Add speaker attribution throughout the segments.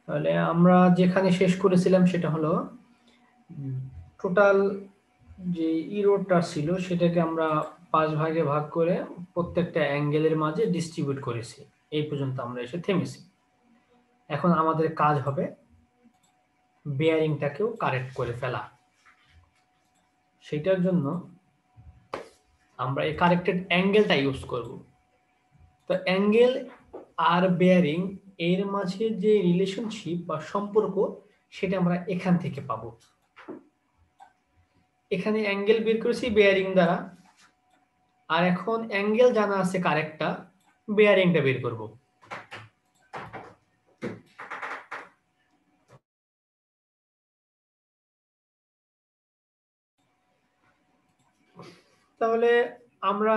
Speaker 1: তাহলে আমরা যেখানে শেষ করেছিলাম সেটা হলো টোটাল যে ইরোডটা ছিল সেটাকে আমরা 5 ভাগে ভাগ করে প্রত্যেকটা অ্যাঙ্গেলের মাঝে ডিস্ট্রিবিউট করেছি। এই পর্যন্ত আমরা এসে থেমেছি। এখন আমাদের কাজ হবে বেয়ারিংটাকেও কারেক্ট করে ফেলা। সেটার জন্য আমরা এই কারেক্টেড অ্যাঙ্গেলটা ইউজ করব। তো অ্যাঙ্গেল আর বেয়ারিং এর মাঝে যে রিলেশনশিপ বা সম্পর্ক সেটা আমরা এখান থেকে পাবো। এখানে অ্যাঙ্গেল বের করেছি বেয়ারিং দ্বারা, আর এখন অ্যাঙ্গেল জানা আছে কারেক্টটা, বেয়ারিংটা বের করব। তাহলে আমরা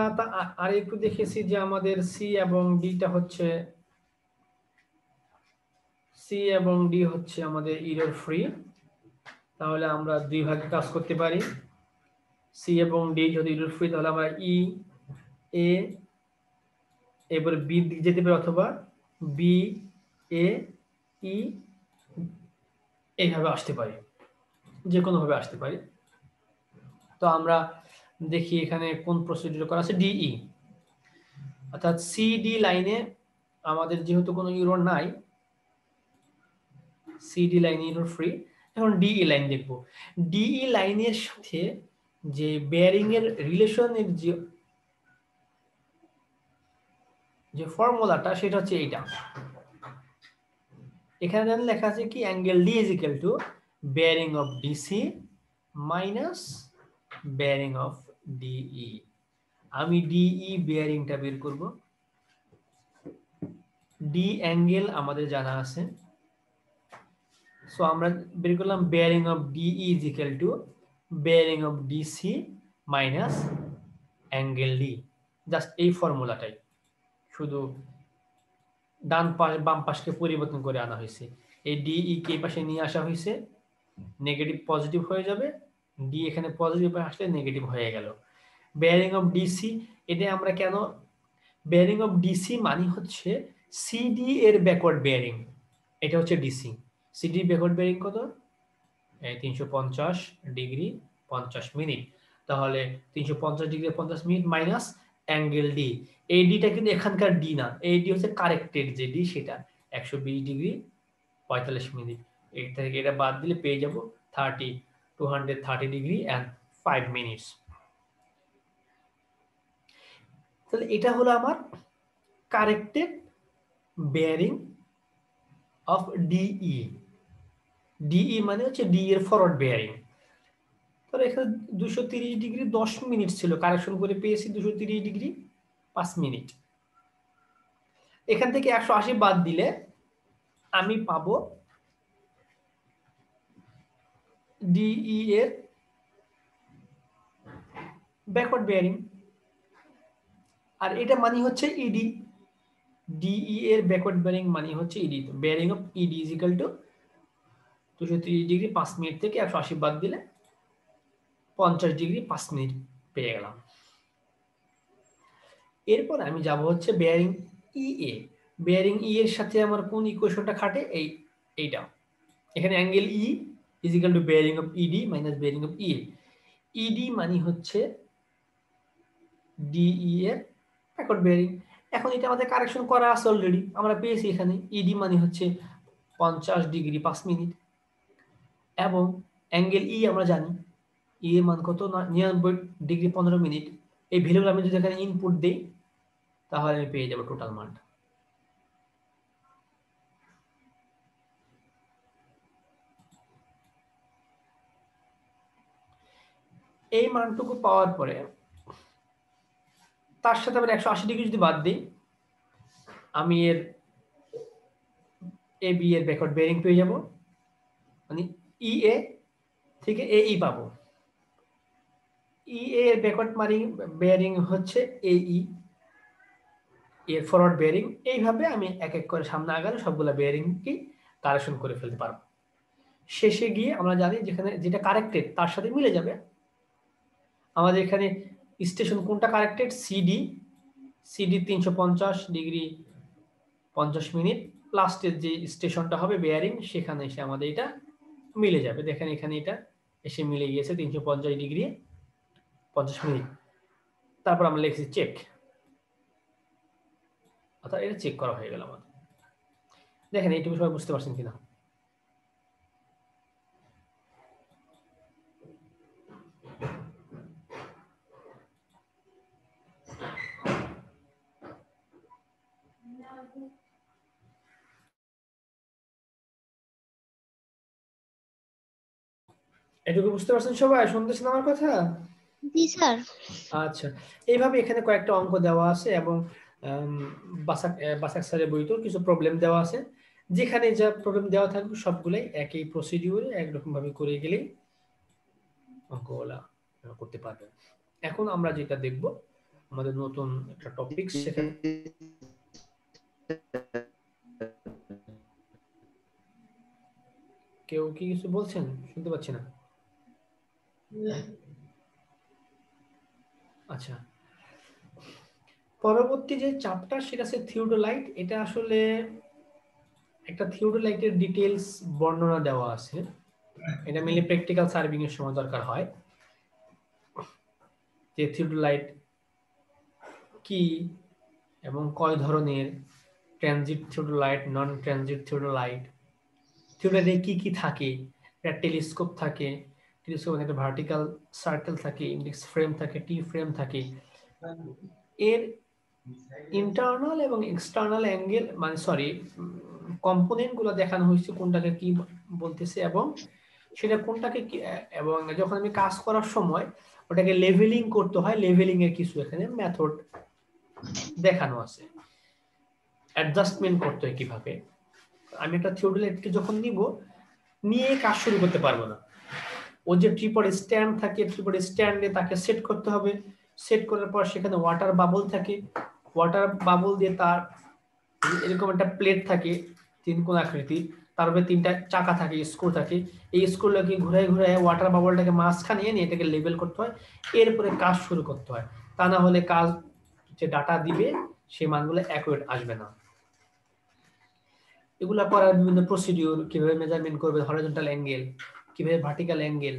Speaker 1: আর একটু দেখেছি যে আমাদের সি এবং ডিটা হচ্ছে আমাদের এরর ফ্রি। তাহলে আমরা দুই ভাগে কাজ করতে পারি। সি এবং ডি যদি এরর ফ্রি তাহলে আমরা ই এ এবার বি দিকে যেতে পারি, অথবা বি এ ই এইভাবে আসতে পারি, যে কোনো ভাবে আসতে পারি। তো আমরা দেখি এখানে কোন প্রসিডিউর করা আছে, ডিই অর্থাৎ সিডি লাইনে আমাদের যেহেতু কোনো ইরর নাই, সিডি লাইন ইরর ফ্রি। এখন ডিই লাইন দেখব। ডিই লাইনের সাথে যে বেয়ারিং এর রিলেশনের যে ফর্মুলাটা সেটা হচ্ছে এইটা। এখানে যেন লেখা আছে কি, angle D is equal to bearing of DC minus bearing of DE. আমি ডিই বেয়ারিংটা বের করব। ডি অ্যাঙ্গেল আমাদের জানা আছে, সো আমরা বের করলাম bearing of DE is equal to bearing of DC minus angle D. Just এই ফর্মুলাটাই, শুধু ডান পাশ বাম পাশকে পরিবর্তন করে আনা হয়েছে। এই ডিই কে পাশে নিয়ে আসা হয়েছে, নেগেটিভ পজিটিভ হয়ে যাবে, ডি এখানে পজিটিভ আসলে নেগেটিভ হয়ে গেল। বেয়ারিং অফ ডিসি, এটা আমরা কেন, বেয়ারিং অফ ডিসি মানে হচ্ছে সিডি এর ব্যাকওয়ার্ড বেয়ারিং। এটা হচ্ছে ডিসি। সিডি ব্যাকওয়ার্ড বেয়ারিং কত, 350 ডিগ্রি 50 মিনিট। তাহলে 350 degree 50 minute minus angle D. এই ডিটা কিন্তু এখানকার ডি না, এই ডি হচ্ছে কারেক্টেড যে ডি সেটা 120 ডিগ্রি 45 মিনিট। এর থেকে এটা বাদ দিলে পেয়ে যাব 230 ডিগ্রি অ্যান্ড 5 মিনিটস। তাহলে এটা হলো আমার corrected bearing of DE. DE মানে হচ্ছে ডি এর ফরওয়ার্ড বেয়ারিং। তাহলে এখানে 230 ডিগ্রি 10 মিনিট ছিল, কারেকশন করে পেয়েছি 230 ডিগ্রি 5 মিনিট। এখান থেকে 180 বাদ দিলে আমি পাবো ডিই এর ব্যাকওয়ার্ড বেয়ারিং, আর এটা মানে হচ্ছে ইডি। ডিই এর ব্যাকওয়ার্ড বেয়ারিং মানে হচ্ছে ইডি। তো bearing of ED is equal to 230 degree 5 minute থেকে 180 বাদ দিলে 50 ডিগ্রি 5 মিনিট পেয়ে গেলাম। এরপর আমি যাব হচ্ছে বেয়ারিং ই এ। বেয়ারিং ই এর সাথে আমার কোন ইকুয়েশনটা খাটে, এইটা। এখানে angle E is equal to bearing of ED minus bearing of E. ED মানে হচ্ছে ডিই এর ব্যাকওয়ার্ড বেয়ারিং। এখন এটা আমাদের কারেকশন করা আছে অলরেডি, আমরা পেয়েছি এখানে ইডি মানে হচ্ছে 50 ডিগ্রি 5 মিনিট, এবং অ্যাঙ্গেল ই আমরা জানি ই এর মান কত, 99 ডিগ্রি 15 মিনিট। এই ভ্যালুগুলো আমি যদি এখানে ইনপুট দেই তাহলে আমি পেয়ে যাব টোটাল মানটা। এই মানটুকু পাওয়ার পরে তার সাথে আবার 180 ডিগ্রি যদি বাদ দিই, আমি এর এ বি এর ব্যাকওয়ার্ড বেয়ারিং পেয়ে যাব, মানে ই এ থেকে এ ই পাবো। ই এর ব্যাকওয়ার্ড বেয়ারিং হচ্ছে এ ই এর ফরওয়ার্ড বেয়ারিং। এইভাবে আমি এক এক করে সামনে আগালে সবগুলা বেয়ারিংকে কারেকশন করে ফেলতে পারবো। শেষে গিয়ে আমরা জানি যেখানে যেটা কারেক্টেড তার সাথে মিলে যাবে। আমাদের এখানে স্টেশন কোনটা corrected, CD. CD 350 degree 50 minute লাস্টের যে স্টেশনটা হবে বেয়ারিং, সেখানে এসে আমাদের এটা মিলে যাবে। দেখেন এখানে এটা এসে মিলে গিয়েছে 350 ডিগ্রি 50 মিনিট। তারপর আমরা লিখছি চেক, অর্থাৎ এটা চেক করা হয়ে গেল আমাদের। দেখেন এইটুকু সবাই বুঝতে পারছেন কিনা? এটুকু বুঝতে পারছেন সবাই? শুনতেছেন আমার কথা?
Speaker 2: জি স্যার।
Speaker 1: আচ্ছা, এইভাবে এখানে কয়েকটা অঙ্ক দেওয়া আছে এবং বাসাক স্যারের বইতেও কিছু প্রবলেম দেওয়া আছে। যেখানে যা প্রবলেম দেওয়া থাকবে সবগুলাই একই প্রসিডিউরে একরকম ভাবে করে গেলেই অঙ্কগুলা করতে পারবেন। এখন আমরা যেটা দেখব, আমাদের নতুন একটা টপিক, সেখানে কেউ কি কিছু বলছেন? শুনতে পাচ্ছি না। আচ্ছা, পরবর্তী যে চ্যাপ্টার সেটা হচ্ছে থিওডোলাইট। এটা আসলে একটা থিওডোলাইটের ডিটেইলস বর্ণনা দেওয়া আছে। এটা মেইনলি প্র্যাকটিক্যাল সার্ভিং এর সময় দরকার হয়, যে থিওডোলাইট কি এবং কয় ধরনের, ট্রানজিট থিওডোলাইট, নন ট্রানজিট থিওডোলাইট, থিওডোলাইটে কি কি থাকে। একটা টেলিস্কোপ থাকে, টেলিস্কোপে একটা ভার্টিক্যাল সার্কেল থাকে, ইন্ডেক্স ফ্রেম থাকে, টি ফ্রেম থাকে। এর ইন্টারনাল এবং এক্সটার্নাল অ্যাঙ্গেল, মানে সরি, কম্পোনেন্ট গুলো দেখানো হয়েছে, কোনটাকে কি বলতেছে এবং সেটা কোনটাকে এবং যখন আমি কাজ করার সময় ওটাকে লেভেলিং করতে হয়, লেভেলিং এর কিছু এখানে মেথড দেখানো আছে। অ্যাডজাস্টমেন্ট করতে হয় কিভাবে। আমি একটা থিওডোলাইটকে যখন নিব, নিয়ে কাজ শুরু করতে পারবো না। ও যে ট্রিপড স্ট্যান্ড থাকে, ট্রিপড স্ট্যান্ডে তাকে সেট করতে হবে। সেট করার পর সেখানে ওয়াটার বাবল থাকে, ওয়াটার বাবল দিয়ে তার এরকম একটা প্লেট থাকে 3 কোণ আকৃতি, তার উপরে 3টা চাকা থাকে, স্ক্রু থাকে। এই স্ক্রুগুলোকে ঘুরায় ঘুরায় ওয়াটার বাবলটাকে মাঝখানে এনে এটাকে লেবেল করতে হয়, এরপরে কাজ শুরু করতে হয়। তা না হলে কাজ যে ডাটা দিবে সেই মানগুলো অ্যাকুরেট আসবে না। এগুলা করার বিভিন্ন প্রসিডিউর, কিভাবে মেজারমেন্ট করবে হরিজন্টাল অ্যাঙ্গেল, কিভাবে ভার্টিক্যাল অ্যাঙ্গেল,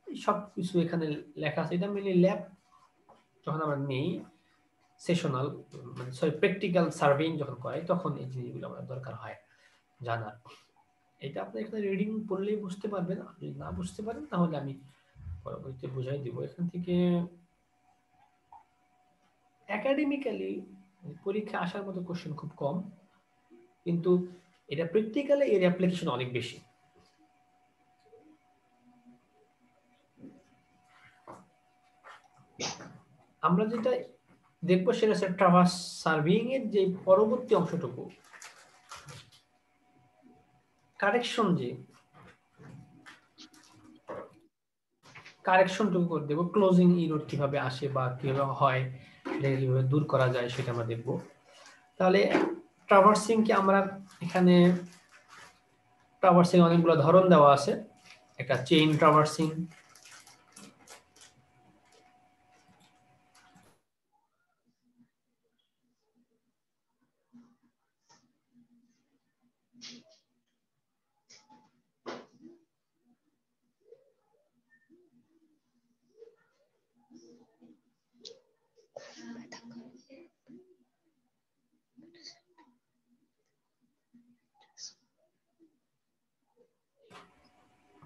Speaker 1: সব কিছু এখানে লেখা আছে। এটা মেনলি ল্যাব যখন আমরা নেই, সেশনাল মানে সরি প্র্যাকটিক্যাল সার্ভেইং যখন করাই, তখন এই জিনিসগুলো আমাদের দরকার হয় জানার। এটা আপনি এখানে রিডিং পড়লেই বুঝতে পারবেন, যদি না বুঝতে পারেন তাহলে আমি পরবর্তীতে বুঝাই দিব। এখান থেকে একাডেমিক্যালি পরীক্ষা আসার মতো কোশ্চেন খুব কম, কিন্তু এটা প্র্যাকটিক্যালি এর অ্যাপ্লিকেশন অনেক বেশি। আমরা যেটা দেখবো সেটা হচ্ছে ট্রাভার্স সার্ভিং এর যে পরবর্তী অংশটুকু, কারেকশন, যে কারেকশনটুকু করে দেবো। ক্লোজিং ইরর কিভাবে আসে বা কিভাবে হয়, সেটাকে কিভাবে দূর করা যায় সেটা আমরা দেখবো। তাহলে ট্রাভার্সিং কে আমরা এখানে, ট্রাভার্সিং অনেকগুলো ধরন দেওয়া আছে। একটা চেইন ট্রাভার্সিং,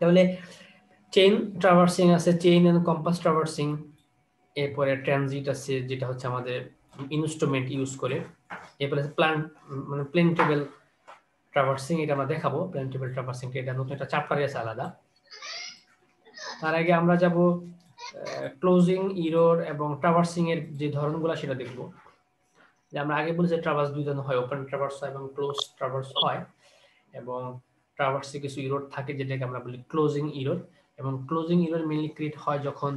Speaker 1: তাহলে চেইন ট্রাভার্সিং আছে, চেইন এন্ড কম্পাস ট্রাভার্সিং। এরপরে ট্রানজিট আছে, যেটা হচ্ছে আমাদের ইনস্ট্রুমেন্ট ইউজ করে। এরপরে প্ল্যান মানে প্লেন টেবিল ট্রাভার্সিং, এটা আমরা দেখাবো। প্লেন টেবিল ট্রাভার্সিং এটা নতুন একটা চ্যাপ্টারে আছে আলাদা। তার আগে আমরা যাব ক্লোজিং ইরর এবং ট্রাভার্সিং এর যে ধরনগুলো সেটা দেখব। যে আমরা আগে বলেছি ট্রাভার্স দুই ধরনের হয়, ওপেন ট্রাভার্স হয় এবং ক্লোজ ট্রাভার্স হয়। এবং ট্রাভার্সে কিছু ইরর থাকে যেটাকে আমরা বলি ক্লোজিং ইরর। এবং ক্লোজিং ইরর মেইনলি ক্রিয়েট হয় যখন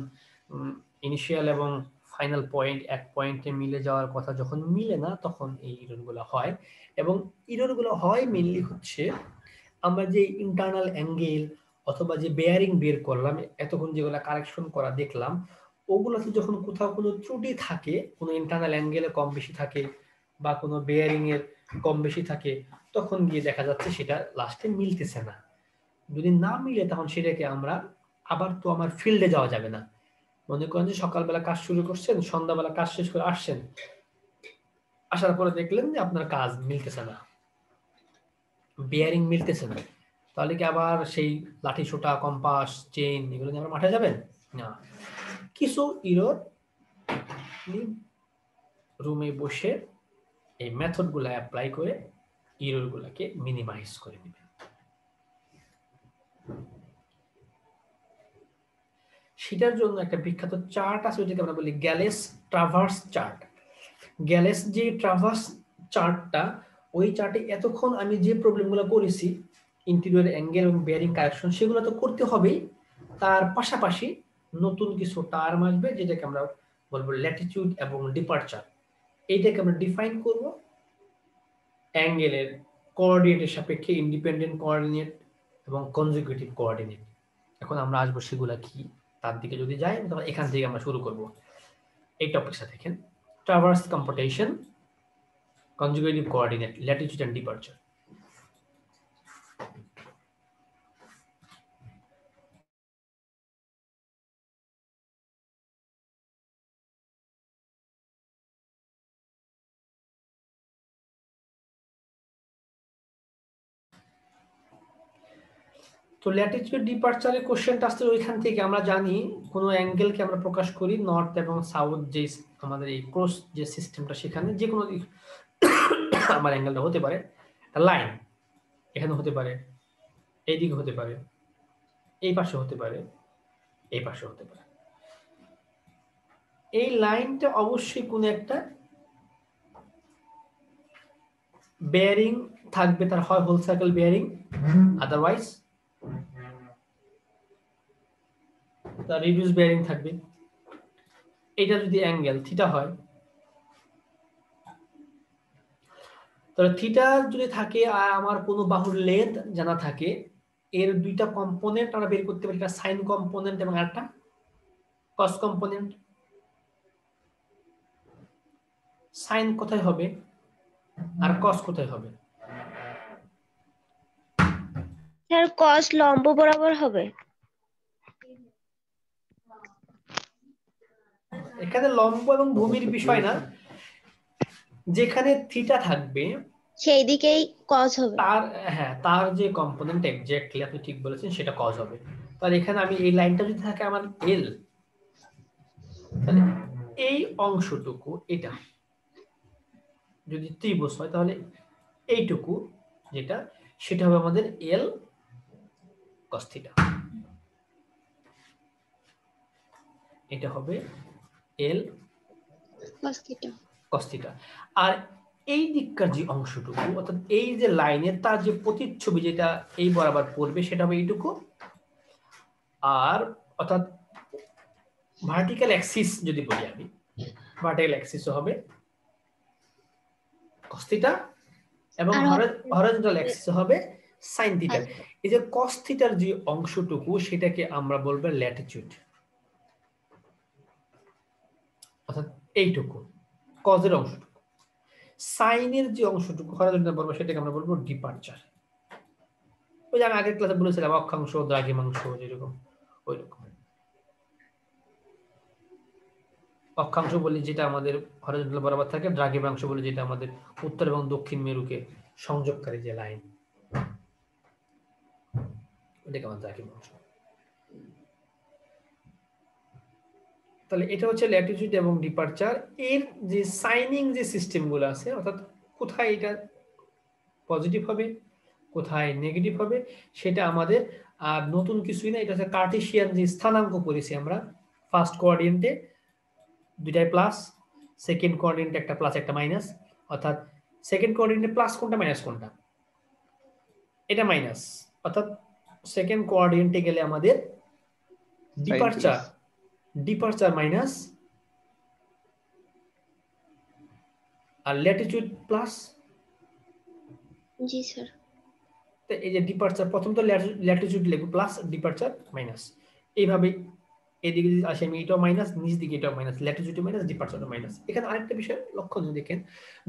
Speaker 1: ইনিশিয়াল এবং ফাইনাল পয়েন্ট এক পয়েন্টে মিলে যাওয়ার কথা যখন মিলে না, তখন এই ইররগুলো হয়। এবং ইররগুলো হয় মেইনলি হচ্ছে আমরা যে ইন্টারনাল অ্যাঙ্গেল অথবা যে বেয়ারিং বের করলাম, এতক্ষণ যেগুলো কারেকশন করা দেখলাম, ওগুলোতে যখন কোথাও কোনো ত্রুটি থাকে, কোনো ইন্টারনাল অ্যাঙ্গেলে কম বেশি থাকে বা কোনো বেয়ারিং এর কম বেশি থাকে, তখন গিয়ে দেখা যাচ্ছে সেটা লাস্টে মিলতেছে না। যদি না মিলে তখন সেটাকে আমরা আবার তো আমার ফিল্ডে যাওয়া যাবে না। মনে করেন যে সকালবেলা কাজ শুরু করছেন, সন্ধ্যাবেলা কাজ শেষ করে আসছেন, আসার পরে দেখলেন যে আপনার কাজ মিলতেছে না, বিয়ারিং মিলতেছে না, তাহলে কি আবার সেই লাঠি ছোটা, কম্পাস, চেইন এগুলো নিয়ে আমরা মাঠে যাবেন না। কিছু ইরোর রুমে বসে এই মেথড গুলা অ্যাপ্লাই করে ইরোর গুলাকে মিনিমাইজ করে দিবেন। সেটার জন্য একটা বিখ্যাত চার্ট আছে, যেটাকে আমরা বলি গ্যালেস ট্রাভার্স চার্ট। গ্যালেস যে ট্রাভার্স চার্টটা, ওই চার্টে এতক্ষণ আমি যে প্রবলেমগুলো করেছি, ইন্টেরিয়র অ্যাঙ্গেল এবং বেয়ারিং কারেকশন, সেগুলো তো করতে হবেই, তার পাশাপাশি নতুন কিছু টার্ম আসবে যেটাকে আমরা বলবো ল্যাটিটিউড এবং ডিপারচার। এইটাকে আমরা ডিফাইন করব অ্যাঙ্গেলের কোঅর্ডিনেটের সাপেক্ষে, ইন্ডিপেন্ডেন্ট কোঅর্ডিনেট এবং কনজিকিউটিভ কোঅর্ডিনেট। এখন আমরা আসবো সেগুলা কি তার দিকে যদি যাই, তাহলে এখান থেকে আমরা শুরু করব। এই টপিকটা দেখেন, traverse computation, conjugative coordinate, latitude and departure. তো ল্যাটিটিউড ডিপারচারের কোশ্চেনটা আসলে ওইখান থেকে আমরা জানি কোনো অ্যাঙ্গেলকে আমরা প্রকাশ করি নর্থ এবং সাউথ, যে আমাদের এই ক্রস যে সিস্টেমটা, সেখানে যে কোনো আমার অ্যাঙ্গেলটা হতে পারে লাইন, এখানে হতে পারে, এইদিকে হতে পারে, এই পাশে হতে পারে, এই পাশে হতে পারে। এই লাইনটা অবশ্যই কোনো একটা বেয়ারিং থাকবে, তার হয় হোল সার্কেল বেয়ারিং, আদারওয়াইজ তার রিডিউস বেয়ারিং থাকবে। এটা যদি অ্যাঙ্গেল থিটা হয়, তাহলে থিটা যদি থাকে আর আমার কোনো বাহুর লেন্থ জানা থাকে, এর দুইটা কম্পোনেন্ট আমরা বের করতে পারি, একটা সাইন কম্পোনেন্ট এবং একটা কস কম্পোনেন্ট। সাইন কোথায় হবে আর কস কোথায় হবে?
Speaker 2: স্যার কস লম্ব বরাবর হবে।
Speaker 1: এখানে লম্ব এবং ভূমির বিষয় না, যেখানে থিটা থাকবে
Speaker 2: সেই দিকেই কস হবে।
Speaker 1: তার, হ্যাঁ, তার যে কম্পোনেন্ট এক্স্যাক্টলি আপনি ঠিক বলেছেন, সেটা কস হবে। তাহলে এখানে আমি এই লাইনটা যদি থাকে আমার এল, তাহলে এই অংশটুকু, এটা যদি ত্রিভুজ হয়, তাহলে এইটুকু যেটা, সেটা হবে আমাদের এল কস থিটা। এটা হবে এল কস থিটা। আর এই দিককার যে অংশটুকু, অর্থাৎ এই যে লাইনের তার যে প্রতিচ্ছবি যেটা এই বরাবর পড়বে, সেটা হবে এইটুকু। আর অর্থাৎ ভার্টিক্যাল অ্যাক্সিস যদি বলি আমি, ভার্টিক্যাল অ্যাক্সিস হবে কস থিটা এবং হরাইজন্টাল অ্যাক্সিস হবে সাইন থিটা। এই যে কস থিটার যে অংশটুকু, সেটাকে আমরা বলবো ল্যাটিটিউড, অর্থাৎ এইটুকু কজের অংশটুকু। সাইনের যে অংশটুকু হরাইজন্টাল বলবো, সেটাকে আমরা বলবো ডিপারচার। ওই যে আমি আগের ক্লাসে বলেছিলাম অক্ষাংশ, দ্রাঘিমাংশ, যেরকম ওই রকম। অক্ষাংশ বলি যেটা আমাদের হরাইজন্টাল বরাবর থাকে, দ্রাঘিমাংশ বলি যেটা আমাদের উত্তর এবং দক্ষিণ মেরুকে সংযোগকারী যে লাইন, ওটাকে আমাদের দ্রাঘিমাংশ। তাহলে এটা হচ্ছে ল্যাটিটিউড এবং ডিপারচার। এর যে সাইনিং যে সিস্টেমগুলো আছে, অর্থাৎ কোথায় এটা পজিটিভ হবে, কোথায় নেগেটিভ হবে, সেটা আমাদের আর নতুন কিছুই না। এটা হচ্ছে কার্টেসিয়ান যে স্থানাঙ্ক পড়েছি আমরা, ফার্স্ট কোঅর্ডিনেটে দুইটাই প্লাস, সেকেন্ড কোঅর্ডিনেটে একটা প্লাস একটা মাইনাস, অর্থাৎ সেকেন্ড কোঅর্ডিনেটে প্লাস কোনটা মাইনাস কোনটা, এটা মাইনাস, অর্থাৎ সেকেন্ড কোঅর্ডিনেটে গেলে আমাদের ডিপারচার, ডিপারচার মাইনাস, আর ল্যাটিটিউড প্লাস।
Speaker 2: জি স্যার।
Speaker 1: তো এই যে ডিপারচার, প্রথম তো ল্যাটিটিউড লিখব প্লাস, ডিপারচার মাইনাস, এইভাবে এদিকে যদি আসে আমি এটাও মাইনাস, নিচ দিকে এটাও minus, Latitude minus, departure minus. এখানে আরেকটা বিষয় লক্ষ্য করে দেখেন,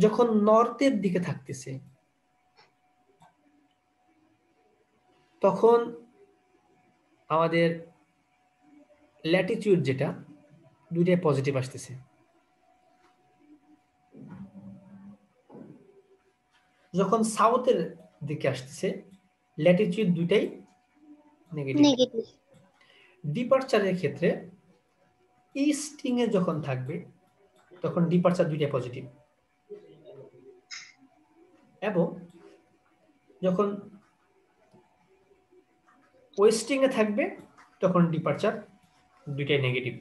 Speaker 1: যখন নর্থের দিকে থাকতেছে, তখন আমাদের ল্যাটিটিউড যেটা দুইটাই পজিটিভ আসতেছে, যখন সাউথের দিকে আসতেছে ল্যাটিটিউড দুইটাই নেগেটিভ।
Speaker 2: নেগেটিভ।
Speaker 1: ডিপারচারের ক্ষেত্রে ইস্টিং এ যখন থাকবে তখন ডিপারচার দুইটাই পজিটিভ, এবং যখন ওয়েস্টিং এ থাকবে তখন ডিপারচার দুইটাই নেগেটিভ।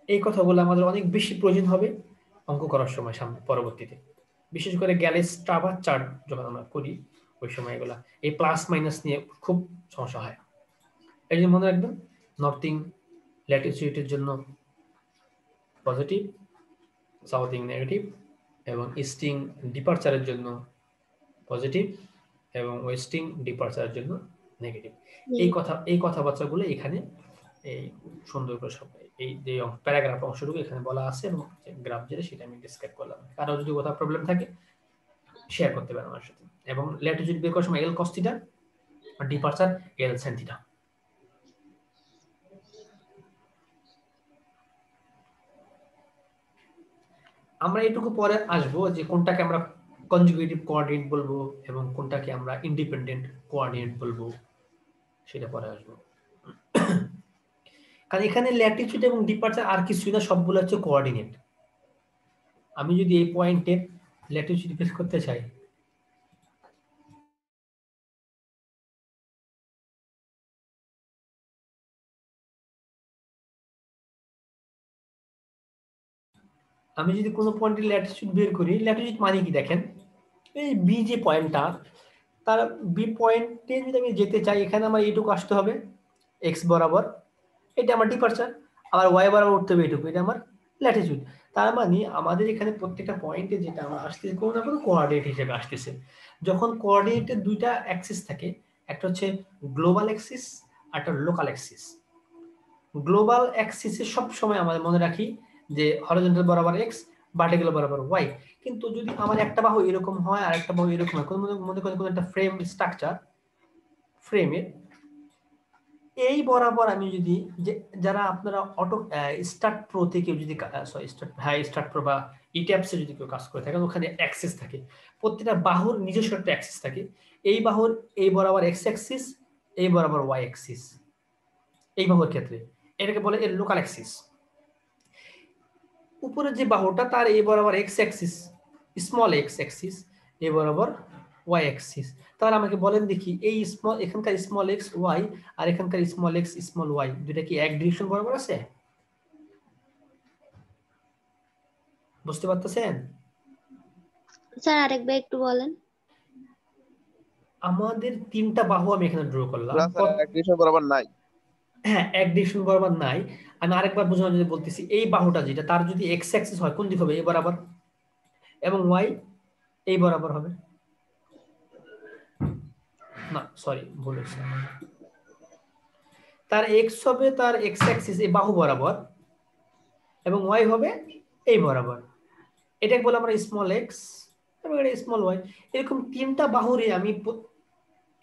Speaker 1: এই কথাগুলো আমাদের অনেক বেশি প্রয়োজন হবে অঙ্ক করার সময় সামনে পরবর্তীতে, বিশেষ করে গ্যালেস ট্রাভার চার্ট যখন আমরা করি ওই সময় এগুলা এই প্লাস মাইনাস নিয়ে খুব সমস্যা হয়। এই জন্য মনে রাখবেন নর্থিং ল্যাটিটিউডের জন্য পজিটিভ, সাউথিং নেগেটিভ, এবং ইস্টিং ডিপারচারের জন্য পজিটিভ এবং ওয়েস্টিং ডিপারচারের জন্য নেগেটিভ। এই কথাবার্তাগুলো এখানে এই সুন্দর করে সব এই যে প্যারাগ্রাফ অংশটুকু এখানে বলা আছে, এবং গ্রাফ যেটা সেটা আমি ডিসক্রাইব করলাম। কারো যদি কোথাও প্রবলেম থাকে শেয়ার করতে পারেন আমার সাথে। এবং ল্যাটিটিউড বের করার সময় এল কস থিটা আর ডিপারচার এল সাইন থিটা। আমরা এটুকু পরে আসবো যে কোনটাকে আমরা কনজুগেটিভ কোঅর্ডিনেট বলবো এবং কোনটাকে আমরা ইন্ডিপেন্ডেন্ট কোঅর্ডিনেট বলবো, সেটা পরে আসবো। কারণ এখানে ল্যাটিটিউড এবং ডিপারচার আর কিছুই না, সবগুলো হচ্ছে কোঅর্ডিনেট। আমি যদি এই পয়েন্টে ল্যাটিটিউড বের করতে চাই, আমি যদি কোনো পয়েন্টে ল্যাটিটিউড বের করি, ল্যাটিটিউড মানে কি দেখেন, এই বি যে পয়েন্টটা, তার বি পয়েন্টে যদি আমি যেতে চাই, এখানে আমার এইটুকু আসতে হবে এক্স বরাবর, এটা আমার ডিপারচার। আবার ওয়াই বরাবর উঠতে হবে এইটুকু, এটা আমার ল্যাটিটিউড। তার মানে আমাদের এখানে প্রত্যেকটা পয়েন্টে যেটা আমার আসতেছে কোনো না কোনো কোঅর্ডিনেট হিসেবে আসতেছে। যখন কোঅর্ডিনেটের দুইটা অ্যাক্সিস থাকে, একটা হচ্ছে গ্লোবাল অ্যাক্সিস আর একটা লোকাল অ্যাক্সিস। গ্লোবাল অ্যাক্সিসে সব সময় আমাদের মনে রাখি যে হরিজন্টাল বরাবর এক্স, ভার্টিক্যাল বরাবর ওয়াই। কিন্তু যদি আমার একটা বাহু এরকম হয় আর একটা বাহু এরকম হয়, মনে করেন কোনো একটা ফ্রেম স্ট্রাকচার, ফ্রেমের এই বরাবর আমি যদি, যে যারা আপনারা অটো স্টার্ট প্রো থেকে যদি স্টার্ট প্রো বা ইট্যাপসে যদি কেউ কাজ করে থাকেন, ওখানে অ্যাক্সিস থাকে, প্রত্যেকটা বাহুর নিজস্ব একটা অ্যাক্সিস থাকে। এই বাহুর এই বরাবর এক্স অ্যাক্সিস, এই বরাবর ওয়াই অ্যাক্সিস। এই বাহুর ক্ষেত্রে এটাকে বলে এর লোকাল অ্যাক্সিস। উপরের যে বাহুটা তার এই বরাবর x Axis, small x Axis, এই বরাবর ওয়াই অ্যাক্সিস। তাহলে আমাকে বলেন দেখি এই স্মল, এখানকার স্মল এক্স ওয়াই আর এখানকার স্মল এক্স স্মল ওয়াই দুইটা কি এক ডিরেকশন বরাবর আছে? বুঝতে পারতেছেন?
Speaker 2: স্যার আরেকবার একটু বলেন।
Speaker 1: আমাদের তিনটা বাহু আমি এখানে ড্র করলাম,
Speaker 3: না স্যার, এক ডিরেকশন বরাবর নাই।
Speaker 1: হ্যাঁ এক ডিরেকশন বরাবর নাই। আমি আরেকবার বোঝানোর জন্য বলতেছি, এই বাহুটা যেটা তার যদি এক্স অ্যাক্সিস হয় কোন দিক হবে? এই বরাবর, এবং ওয়াই এই বরাবর হবে। না সরি ভুল হয়েছে, তার এক্স হবে তার এক্স অ্যাক্সিস এই বাহু বরাবর, এবং ওয়াই হবে এই বরাবর। এটাকে বলে আমরা স্মল এক্স এবং এটা স্মল ওয়াই। এরকম তিনটা বাহুরে আমি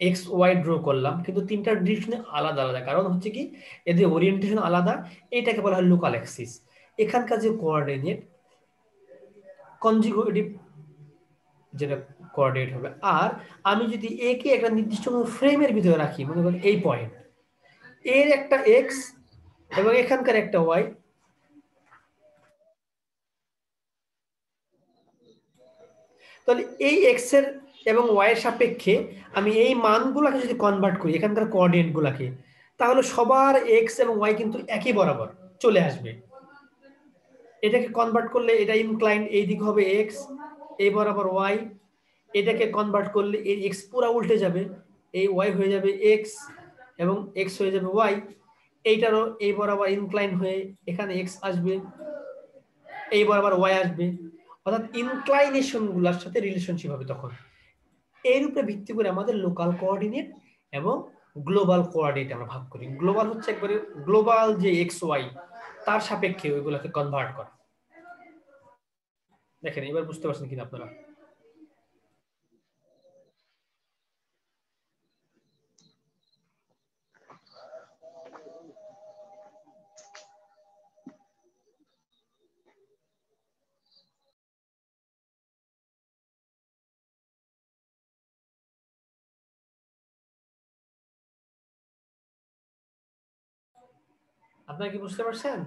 Speaker 1: এক্স ওয়াই ড্র করলাম, কিন্তু তিনটা ডিরেকশনে আলাদা আলাদা। কারণ হচ্ছে কি, এদের ওরিয়েন্টেশন আলাদা। এটাকে বলা হয় লোকাল অ্যাক্সিস। এখানকার যে কোঅর্ডিনেট কনজুগেটিভ যেটা কোঅর্ডিনেট হবে। আর আমি যদি একে একটা নির্দিষ্ট ফ্রেমের ভিতরে রাখি, মনে করেন এই পয়েন্ট, এর একটা এক্স এবং এখানকার একটা ওয়াই, তাহলে এই এক্স এর এবং ওয়াই এর সাপেক্ষে আমি এই মানগুলোকে যদি কনভার্ট করি এখানকার কোঅর্ডিনেট গুলাকে, তাহলে সবার এক্স এবং ওয়াই কিন্তু একই বরাবর চলে আসবে। এটাকে কনভার্ট করলে এটা ইনক্লাইন্ড এই দিক হবে এক্স, এই বরাবর ওয়াই। এটাকে কনভার্ট করলে এই এক্স পুরো উল্টে যাবে, এই ওয়াই হয়ে যাবে এক্স এবং এক্স হয়ে যাবে ওয়াই। এইটারও এই বরাবর ইনক্লাইন হয়ে এখানে এক্স আসবে, এই বরাবর ওয়াই আসবে। অর্থাৎ ইনক্লাইনেশন গুলার সাথে রিলেশনশিপ হবে তখন। এর উপরে ভিত্তি করে আমাদের লোকাল কোঅর্ডিনেট এবং গ্লোবাল কোঅর্ডিনেট আমরা ভাগ করি। গ্লোবাল হচ্ছে একবারে গ্লোবাল যে এক্স ওয়াই তার সাপেক্ষে ওইগুলোকে কনভার্ট করা। দেখেন এবার বুঝতে পারছেন কিনা আপনারা? আপনারা কি বুঝতে পারছেন?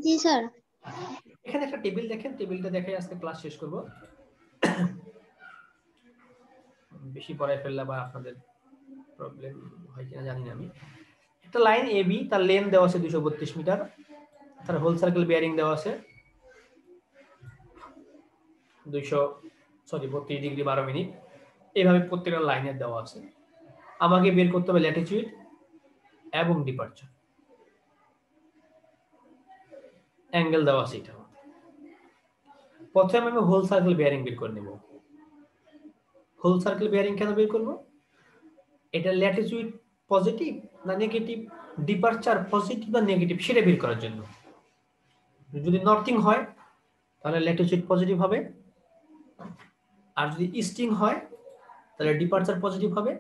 Speaker 2: জি স্যার।
Speaker 1: এখানে একটা টেবিল দেখেন, টেবিলটা দেখে আজকে ক্লাস শেষ করব। বেশি পড়ায় ফেললে বা আপনাদের প্রবলেম হয় কিনা জানি না আমি। একটা লাইন এবি, তার লেন্থ দেওয়া আছে 232 মিটার, তার হোল সার্কেল বেয়ারিং দেওয়া আছে 32 ডিগ্রি 12 মিনিট। এইভাবে প্রত্যেকটা লাইনের দেওয়া আছে। আমাকে বের করতে হবে ল্যাটিটিউড এবং ডিপারচার, অ্যাঙ্গেল দেওয়া আছে এটা। প্রথমে আমি হোল সার্কেল বেয়ারিং বের করে নেব। হোল সার্কেল বেয়ারিং কেন বের করব? এটা ল্যাটিটিউড পজিটিভ না নেগেটিভ, ডিপারচার পজিটিভ বা নেগেটিভ সেটা বের করার জন্য। যদি নর্থিং হয় তাহলে ল্যাটিটিউড পজিটিভ হবে, আর যদি ইস্টিং হয় তাহলে ডিপারচার পজিটিভ হবে।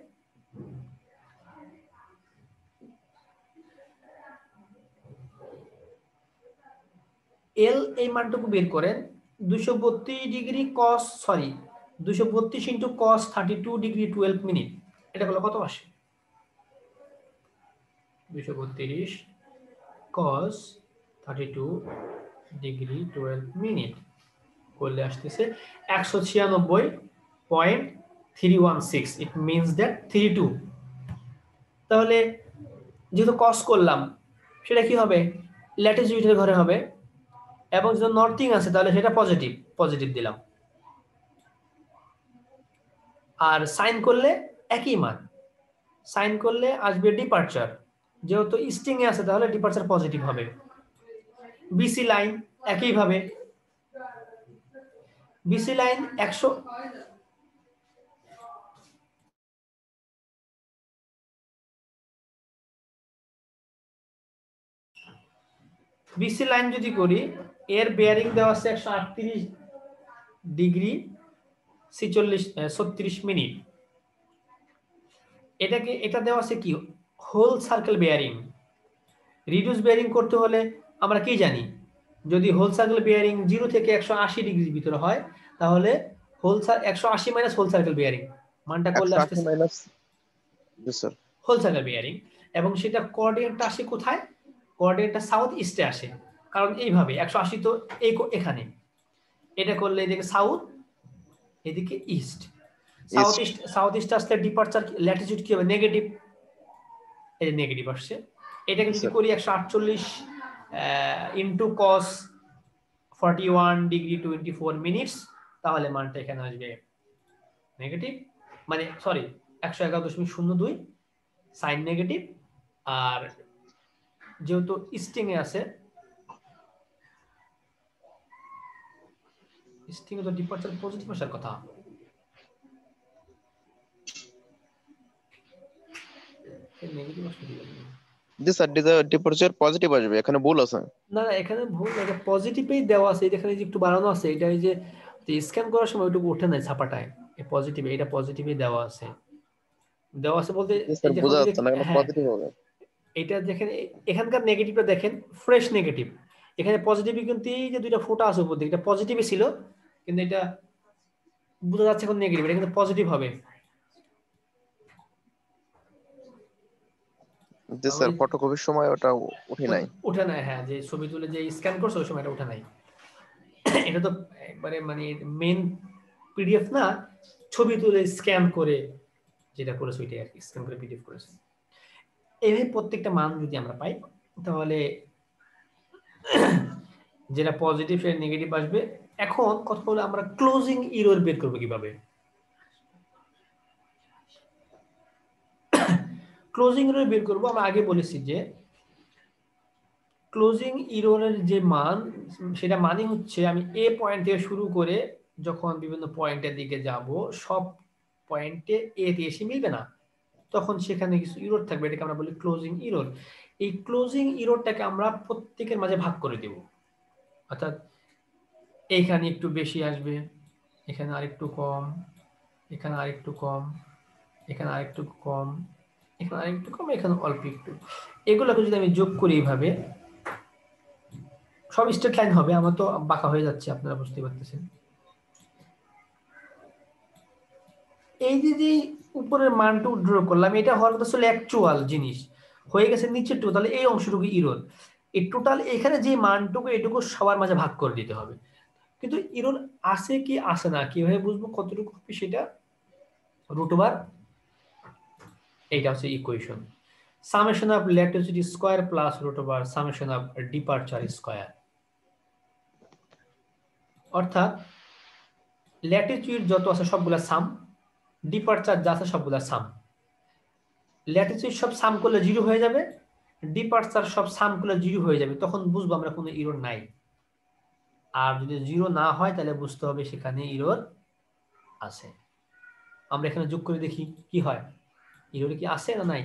Speaker 1: এল এই মানটুকু বের করেন 232 ডিগ্রি কস 232 ইন্টু কস 32 ডিগ্রি 12 মিনিট, এটা হলো কত আসে? 232 কস 32 ডিগ্রি 12 মিনিট করলে আসতেছে 196.316। It means that 32। তাহলে যেহেতু কস করলাম সেটা কি হবে? ল্যাটিটিউডের ঘরে হবে, এবং যদি নর্থিং আছে তাহলে সেটা পজিটিভ, পজিটিভ দিলাম। আর সাইন করলে একই মান, সাইন করলে আসবে ডিপারচার, যেহেতু ইস্টিং এ আছে তাহলে ডিপারচার পজিটিভ হবে। বিসি লাইন একইভাবে, বিসি লাইন 100 বিসি লাইন যদি করি, এর বেয়ারিং দেওয়া আছে 138 ডিগ্রি 36 মিনিট। এটা দেওয়া আছে কি? Whole circle bearing. Reduce bearing করতে হলে আমরা কি জানি? যদি হোল সার্কেল বেয়ারিং 0 থেকে 180 ডিগ্রির ভিতরে হয় তাহলে whole 180 minus whole circle bearing মানটা করলে
Speaker 3: 180
Speaker 1: আসতেছে
Speaker 3: মাইনাস, জি স্যার,
Speaker 1: হোল সার্কেল বেয়ারিং। এবং সেটা কোঅর্ডিনেটটা আসে কোথায়? কোঅর্ডিনেটটা সাউথ ইস্টে আসে, কারণ এইভাবে 180 তো এখানে, এটা করলে এদিকে সাউথ, এদিকে ইস্ট। সাউথ ইস্ট আসলে ডিপারচার ল্যাটিটিউড কি হবে? নেগেটিভ, এই নেগেটিভ আসছে। এটাকে যদি করি 148 ইনটু cos 41 ডিগ্রি 24 মিনিটস, তাহলে মানটা এখানে আসবে নেগেটিভ, মানে সরি 111.02 সাইন নেগেটিভ। আর যেহেতু ইস্টিং এ আছে, ইস্টিং এ তো ডিপারচার পজিটিভ আসার কথা। নেগেটিভ আসবে
Speaker 3: জি স্যার, ডিপারচার পজিটিভ আসবে, এখানে ভুল আছে।
Speaker 1: না না, এখানে ভুল, এটা পজিটিভই দেওয়া আছে, এখানে যে একটু বাড়ানো আছে, এটা এই যে স্ক্যান করার সময় ওইটুকু ওঠে নাই ছাপাটায়, এই পজিটিভ, এটা পজিটিভই দেওয়া আছে। দেওয়া আছে বলতে
Speaker 3: জি স্যার,
Speaker 1: এই দেখুন,
Speaker 3: বোঝা যাচ্ছে না, এখানে
Speaker 1: হ্যাঁ
Speaker 3: পজিটিভ হবে।
Speaker 1: এটা দেখেন, এখানকার নেগেটিভটা দেখেন, ফ্রেশ নেগেটিভ। এখানে পজিটিভই কিন্তু এই যে দুইটা ফোঁটা আছে উপর দিকে, এটা পজিটিভই ছিল, কিন্তু এটা বোঝা যাচ্ছে এখন নেগেটিভ, এটা কিন্তু পজিটিভ হবে।
Speaker 3: জি স্যার, ফটোকপির সময় ওটা উঠে নাই।
Speaker 1: উঠে নাই, হ্যাঁ, যে ছবি তুলে যে স্ক্যান করছে ওই সময় এটা উঠে নাই। এটা তো একবারে মানে মেন পিডিএফ না, ছবি তুলে স্ক্যান করে যেটা করেছে ওইটাই আর কি, স্ক্যান করে পিডিএফ করেছে। এইভাবে প্রত্যেকটা মান যদি আমরা পাই তাহলে যেটা পজিটিভ সেটা নেগেটিভ আসবে। এখন কথা হলো আমরা ক্লোজিং এরর বের করবো কিভাবে? ক্লোজিং এরর বের করবো, আমরা আগে বলেছি যে ক্লোজিং এররের যে মান, সেটা মানে হচ্ছে আমি এ পয়েন্ট থেকে শুরু করে যখন বিভিন্ন পয়েন্টের দিকে যাব, সব পয়েন্টে এ দিয়ে এসে মিলবে না, তখন সেখানে কিছু এরর থাকবে, এটাকে আমরা বলি ক্লোজিং এরর। এই ক্লোজিং এররটাকে আমরা প্রত্যেকের মাঝে ভাগ করে দেব, অর্থাৎ এইখানে একটু বেশি আসবে, এখানে আরেকটু কম, এখানে আরেকটু কম, এখানে আরেকটু কম, এখানে আরেকটু কম, এখানে অল্প একটু। এগুলোকে যদি আমি যোগ করি এইভাবে, সব স্ট্রেট লাইন হবে, আমার তো বাঁকা হয়ে যাচ্ছে, আপনারা বুঝতে পারতেছেন। এই যে উপরের মানটা ড্র করলাম, এটা হওয়ার কথা ছিল অ্যাকচুয়াল জিনিস, হয়ে গেছে নিচেরটুকু, তাহলে এই অংশটুকু ইরোর। এই টোটাল এখানে যে মানটুকু এটুকু সবার মাঝে ভাগ করে দিতে হবে। কিন্তু ইরোর আসে কি আসে না কিভাবে বুঝবো কতটুকু হবে সেটা? রুট ওভার এইটা হচ্ছে equation, summation of latitude square plus root over summation of departure square. অর্থাৎ ল্যাটিটিউড যত আছে সবগুলা সাম, ডিপারচার যা আছে সবগুলা সাম। ল্যাটিটিউড সব সাম করলে 0 হয়ে যাবে, ডিপারচার সব সাম করলে 0 হয়ে যাবে, তখন বুঝবো আমরা কোনো ইরর নাই। আর যদি 0 না হয় তাহলে বুঝতে হবে সেখানে ইরর আছে। আমরা এখানে যোগ করে দেখি কি হয়, ইরর কি আছে না নাই।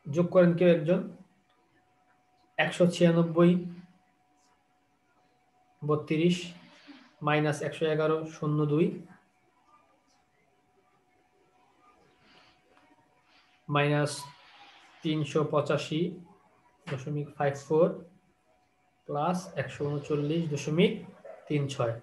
Speaker 1: যোগ করেন কেউ একজন। 196 32 মাইনাস 111 02 মাইনাস 385.54 প্লাস 139.36।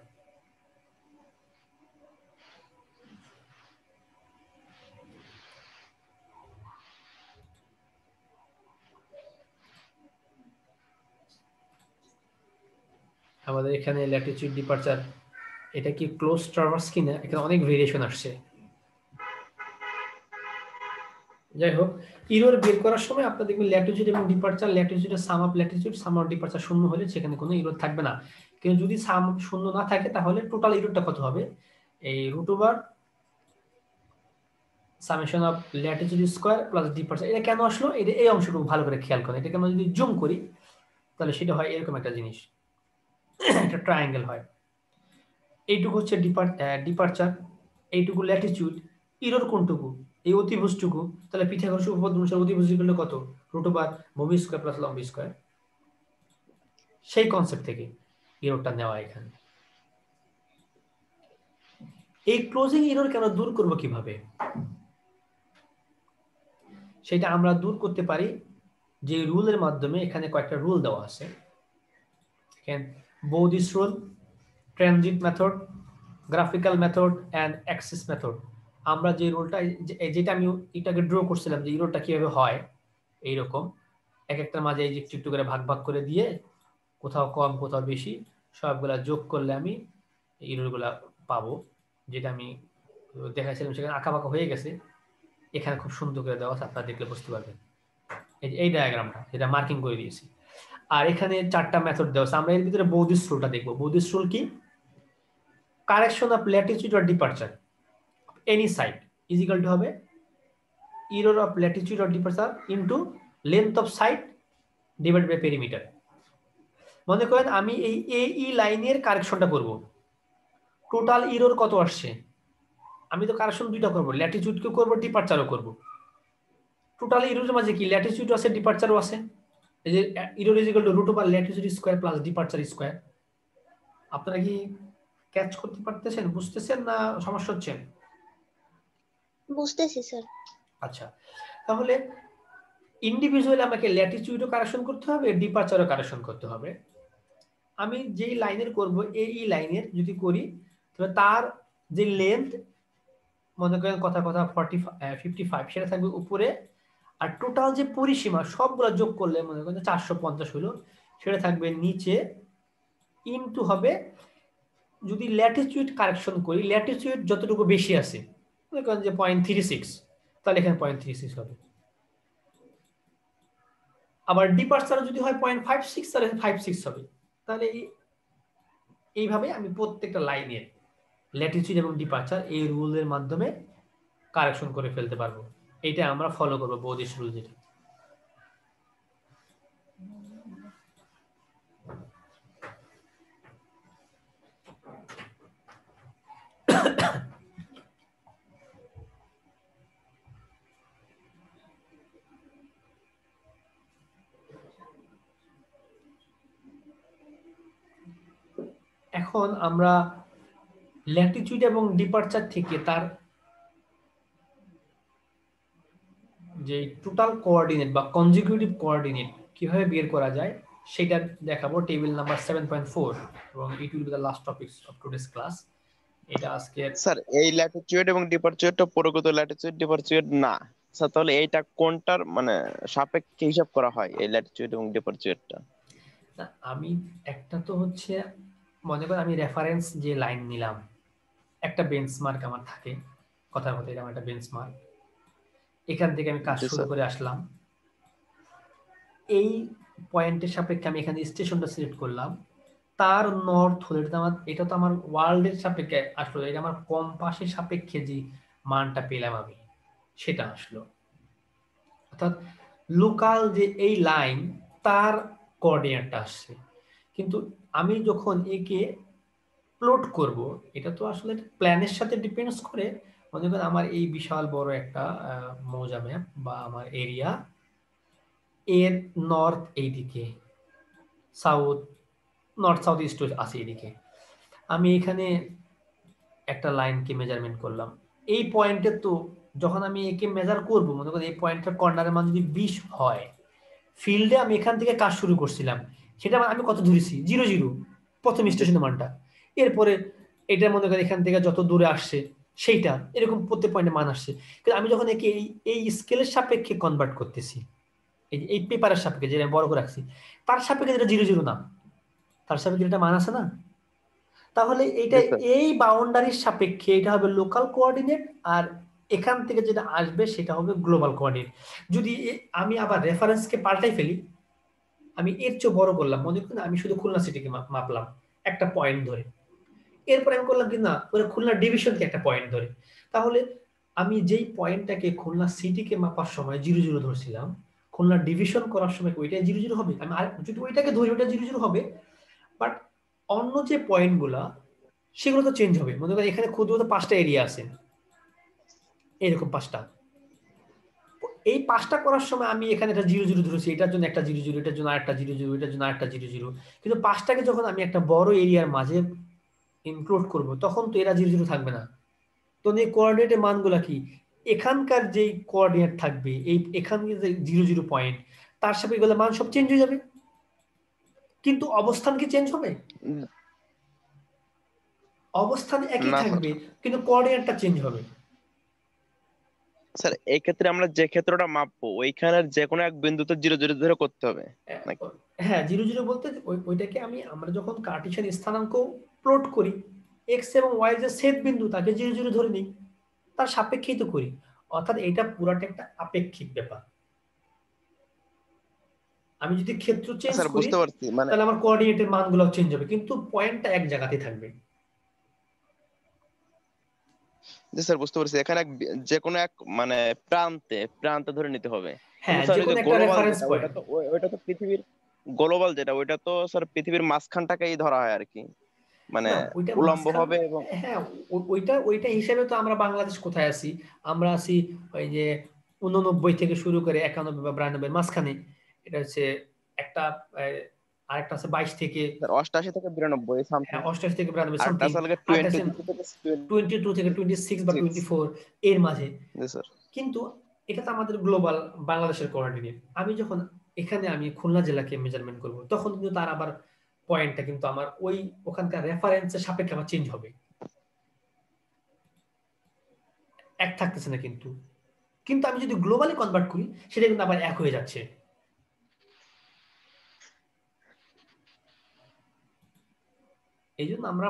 Speaker 1: আমাদের এখানে ল্যাটিটিউড ডিপারচার এটা কি ক্লোজ ট্রাভার্স কিনা, এখানে অনেক ভেরিয়েশন আসছে। যাই হোক, ইরর বের করার সময় আপনারা দেখবেন ল্যাটিটিউড এবং ডিপারচার, ল্যাটিটিউডের sum of latitude sum of departure শূন্য হলে সেখানে কোনো ইরর থাকবে না। কিন্তু যদি সাম শূন্য না থাকে তাহলে টোটাল ইররটা কত হবে? এই root over summation of latitude square plus departure. এটা কেন আসলো, এটা এই অংশটুকু ভালো করে খেয়াল করেন। এটাকে আমরা যদি জুম করি তাহলে সেটা হয় এরকম একটা জিনিস, একটা ট্রায়াঙ্গেল হয়। এইটুকু হচ্ছে ডিপারচার, এইটুকু ল্যাটিটিউড। ইরর কোনটুকু? এই অতিভুজটুকু। তাহলে পিথাগোরাসের উপপাদ্য অনুসারে অতিভুজ ইকুয়াল টু কত? রুট ওভার ভূমি স্কয়ার প্লাস লম্ব স্কয়ার। সেই কনসেপ্ট থেকে ইররটা নেওয়া এখানে। এই ক্লোজিং ইরর কেন দূর করব কিভাবে? সেটা আমরা দূর করতে পারি যে রুলের মাধ্যমে। এখানে কয়েকটা রুল দেওয়া আছে। Bowditch rule, transit method, graphical method and axis method. আমরা যে রুলটা, যেটা আমি এটাকে ড্র করছিলাম যে ইররটা কিভাবে হয়, এইরকম এক একটার মাঝে এই যে একটু একটু করে ভাগ ভাগ করে দিয়ে, কোথাও কম কোথাও বেশি, সবগুলা যোগ করলে আমি ইররগুলা পাবো। যেটা আমি দেখাচ্ছিলাম সেখানে আঁকা বাঁকা হয়ে গেছে, এখানে খুব সুন্দর করে দেওয়া আছে, আপনারা দেখলে বুঝতে পারবেন। এই ডায়াগ্রামটা যেটা মার্কিং করে দিয়েছি। আর এখানে 4টা মেথড দেওয়া আছে। আমরা এর ভিতরে বোদিস রুলটা দেখবো। বোদিস রুল কি? Correction of latitude or departure any side is equal to হবে error of latitude or departure into length of side divided by perimeter. মনে করেন আমি এই এই লাইনের কারেকশনটা করব, টোটাল ইরর কত আসছে? আমি তো কারেকশন দুইটা করব, ল্যাটিটিউডকে করব, ডিপারচারও করব। টোটাল ইররের মাঝে কি ল্যাটিটিউড আছে, ডিপারচারও আছে। এই যে error is equal to root over latitude square plus departure square. আপনারা কি ক্যাচ করতে পারতেছেন, বুঝতেছেন না সমস্যা হচ্ছে?
Speaker 2: বুঝতেছি স্যার।
Speaker 1: আচ্ছা, তাহলে ইন্ডিভিজুয়ালি আমাকে ল্যাটিটিউডও কারেকশন করতে হবে, ডিপারচারও কারেকশন করতে হবে। আমি যেই লাইনের করব, এই লাইনের যদি করি তাহলে তার যে লেন্থ, মনে করেন কথা 55, সেটা থাকবে উপরে। আর টোটাল যে পরিসীমা সবগুলো যোগ করলে মনে করেন 450 হলো, সেটা থাকবে নিচে। ইনটু হবে, যদি ল্যাটিটিউড কারেকশন করি, ল্যাটিটিউড যতটুকু বেশি আছে, মনে করেন যে 0.36, তাহলে এখানে 0.36 হবে। আবার ডিপারচার যদি হয় 0.56, তাহলে 56 হবে। তাহলে এইভাবে আমি প্রত্যেকটা লাইনের ল্যাটিটিউড এবং ডিপারচার এই রুলের মাধ্যমে কারেকশন করে ফেলতে পারবো। এটা আমরা ফলো করবো বোদিস রুল যেটা। এখন আমরা ল্যাটিটিউড এবং ডিপারচার থেকে তার যে টোটাল কোঅর্ডিনেট বা কনজিকিউটিভ কোঅর্ডিনেট কিভাবে বের করা যায় সেটা দেখাবো টেবিল নাম্বার 7.4, এবং it will be the last topics of today's class. এটা আজকে
Speaker 3: স্যার এই ল্যাটিটিউড এবং ডিপারচারটা প্রকৃত ল্যাটিটিউড ডিপারচার না, স্যার তাহলে এইটা কোনটার মানে সাপেক্ষে হিসাব করা হয় এই ল্যাটিটিউড এবং ডিপারচারটা?
Speaker 1: না, আমি একটা তো হচ্ছে মনে করেন আমি রেফারেন্স যে লাইন নিলাম, একটা বেঞ্চমার্ক আমার থাকে, কথার মতো এরকম একটা বেঞ্চমার্ক, এখান থেকে আমি কাজ
Speaker 3: জি
Speaker 1: শুরু
Speaker 3: স্যার।
Speaker 1: করে আসলাম, এই পয়েন্টের সাপেক্ষে আমি এখানে স্টেশনটা সিলেক্ট করলাম, তার নর্থ হলে এটা তো আমার ওয়ার্ল্ডের সাপেক্ষে আসলো, এটা আমার কম্পাসের সাপেক্ষে যে মানটা পেলাম আমি সেটা আসলো, অর্থাৎ লোকাল যে এই লাইন তার কোঅর্ডিনেটটা আসছে। কিন্তু আমি যখন একে প্লট করব, এটা তো আসলে প্ল্যানের সাথে ডিপেন্ডস করে। মনে করেন আমার এই বিশাল বড় একটা মৌজা ম্যাপ বা আমার এরিয়া, এর নর্থ এইদিকে, সাউথ, নর্থ সাউথ ইস্ট আছে এদিকে, আমি এখানে একটা লাইনকে মেজারমেন্ট করলাম, এই পয়েন্টে তো যখন আমি একে মেজার করব, মনে করেন এই পয়েন্টের কর্নারের মান যদি 20 হয়, ফিল্ডে আমি এখান থেকে কাজ শুরু করছিলাম, সেটা আমি কত ধরেছি 0 0 প্রথম
Speaker 3: জি
Speaker 1: স্টেশনের মানটা, এরপরে এটা মনে করেন এখান থেকে যত দূরে আসছে সেইটা, এরকম প্রত্যেক পয়েন্টে মান আসছে। কিন্তু আমি যখন একে এই স্কেলের সাপেক্ষে কনভার্ট করতেছি, এই পেপারের সাপেক্ষে যেটা আমি বড় করে রাখছি, তার সাপেক্ষে যেটা 0 0 না, তার সাপেক্ষে যেটা মান আছে না, তাহলে এইটা
Speaker 3: জি স্যার।
Speaker 1: এই বাউন্ডারির সাপেক্ষে এটা হবে লোকাল কোঅর্ডিনেট, আর এখান থেকে যেটা আসবে সেটা হবে গ্লোবাল কোঅর্ডিনেট। যদি আমি আবার রেফারেন্সকে পাল্টাই ফেলি, আমি এর চেয়ে বড় করলাম, মনে করেন আমি শুধু খুলনা সিটিকে মাপলাম একটা পয়েন্ট ধরে, এরপরে আমি করলাম কি না ওরা খুলনা ডিভিশনকে একটা পয়েন্ট ধরে, তাহলে আমি যেই পয়েন্টটাকে খুলনা সিটিকে মাপার সময় 0 0 ধরছিলাম, খুলনা ডিভিশন করার সময় ওইটা 0 0 হবে, আমি আর যদি ওইটাকে ধরি ওইটা 0 0 হবে, বাট অন্য যে পয়েন্টগুলা সেগুলো তো চেঞ্জ হবে। মনে করেন এখানে ক্ষুদ্রত 5টা এরিয়া আছে, এরকম 5টা, এই 5টা করার সময় আমি এখানে একটা 0 0 ধরেছি, এটার জন্য একটা 0 0, এটার জন্য আরেকটা 0 0, এটার জন্য আরেকটা 0 0, কিন্তু 5টাকে যখন আমি একটা বড় এরিয়ার মাঝে ইনক্লুড করব তখন তো এরা 0 0 থাকবে না। তো এই কোঅর্ডিনেটের মানগুলা কি, এখানকার যে কোঅর্ডিনেট থাকবে এই এখানকার যে 0 0 পয়েন্ট, তার সাথে এগুলো মান সব চেঞ্জ হয়ে যাবে, কিন্তু অবস্থান কি চেঞ্জ হবে?
Speaker 3: উম,
Speaker 1: অবস্থান একই
Speaker 3: না স্যার।
Speaker 1: থাকবে, কিন্তু কোঅর্ডিনেটটা চেঞ্জ হবে।
Speaker 3: স্যার এই ক্ষেত্রে আমরা যে ক্ষেত্রটা মাপবো ওইখানের যে কোনো এক বিন্দুতে 0 0 ধরে করতে হবে নাকি?
Speaker 1: হ্যাঁ, 0 0 বলতে ওইটাকে আমরা যখন কার্টেশিয়ান স্থানাঙ্ক প্লট করি, এক্স এবং ওয়াই যে ছেদ বিন্দু তাকে 0 0 ধরে নিই, তার সাপেক্ষেই তো করি, অর্থাৎ এটা পুরাটা একটা আপেক্ষিক ব্যাপার। আমি যদি ক্ষেত্র চেঞ্জ
Speaker 3: স্যার
Speaker 1: করি
Speaker 3: বুঝতে পারছি মানে।
Speaker 1: তাহলে আমার কোঅর্ডিনেটের মানগুলো চেঞ্জ হবে, কিন্তু পয়েন্টটা এক জায়গাতেই থাকবে।
Speaker 3: জি স্যার বুঝতে পারছি, এখানে যে কোনো এক মানে প্রান্তে প্রান্তে ধরে নিতে হবে। কিন্তু
Speaker 1: হ্যাঁ,
Speaker 3: স্যার
Speaker 1: যে
Speaker 3: ওই যে
Speaker 1: কোনো একটা
Speaker 3: গ্লোবাল
Speaker 1: রেফারেন্স
Speaker 3: যেটা ওইটা
Speaker 1: পয়েন্ট।
Speaker 3: তো ওইটা তো পৃথিবীর গ্লোবাল যেটা ওইটা তো স্যার পৃথিবীর মাঝখানটাকেই ধরা হয় আর কি, মানে
Speaker 1: না, ওইটা
Speaker 3: উলম্ব
Speaker 1: মাঝখান,
Speaker 3: হবে এবং
Speaker 1: হ্যাঁ, ওইটা হিসেবে তো আমরা বাংলাদেশ কোথায় আছি, আমরা আছি ওই যে 89 থেকে শুরু করে 91 বা 92 মাঝখানে, এটা হচ্ছে একটা, আহ, আরেকটা আছে 22 থেকে,
Speaker 3: 88 থেকে 92 সামথিং।
Speaker 1: হ্যাঁ 88 থেকে 92
Speaker 3: আর
Speaker 1: সামথিং,
Speaker 3: তাছাড়া
Speaker 1: আরেকটা
Speaker 3: 20
Speaker 1: আছে
Speaker 3: থেকে
Speaker 1: 22 থেকে 26 বা
Speaker 3: 26।
Speaker 1: 24 এর মাঝে।
Speaker 3: জি স্যার।
Speaker 1: কিন্তু এটা তো আমাদের গ্লোবাল বাংলাদেশের কোঅর্ডিনেট, আমি যখন এখানে আমি খুলনা জেলাকে মেজারমেন্ট করব তখন কিন্তু তার আবার পয়েন্টটা কিন্তু আমার ওই ওখানকার রেফারেন্সের সাপেক্ষে আবার চেঞ্জ হবে, এক থাকতেছে না কিন্তু, কিন্তু আমি যদি গ্লোবালি কনভার্ট করি সেটা কিন্তু আবার এক হয়ে যাচ্ছে। এই জন্য আমরা